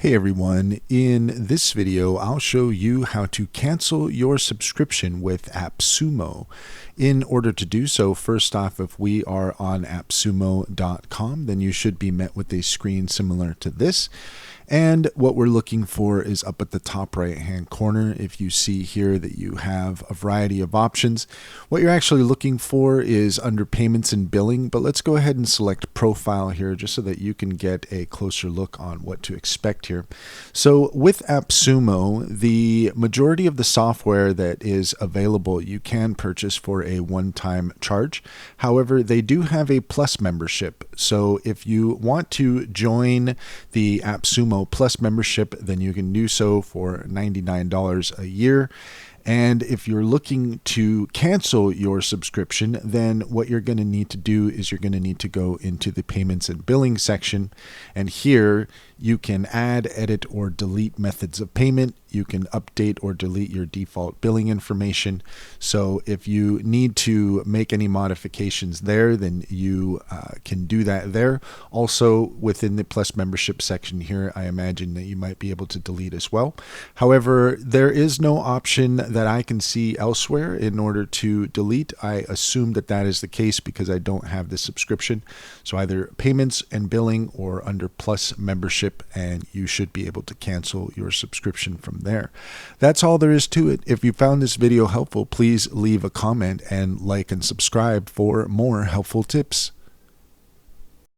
Hey everyone, in this video I'll show you how to cancel your subscription with Appsumo. In order to do so, first off, if we are on appsumo.com, then you should be met with a screen similar to this. And what we're looking for is up at the top right hand corner. If you see here that you have a variety of options, what you're actually looking for is under payments and billing, but let's go ahead and select profile here just so that you can get a closer look on what to expect here. So with Appsumo, the majority of the software that is available you can purchase for a one-time charge. However, they do have a Plus membership. So if you want to join the Appsumo Plus membership, then you can do so for $99 a year. And if you're looking to cancel your subscription, then what you're going to need to do is you're going to need to go into the payments and billing section. And here you can add, edit, or delete methods of payment. You can update or delete your default billing information. So if you need to make any modifications there, then you can do that there. Also, within the Plus membership section here, I imagine that you might be able to delete as well. However, there is no option that I can see elsewhere in order to delete. I assume that that is the case because I don't have the subscription. So either payments and billing or under Plus membership, and you should be able to cancel your subscription from there. That's all there is to it. If you found this video helpful, please leave a comment and like and subscribe for more helpful tips.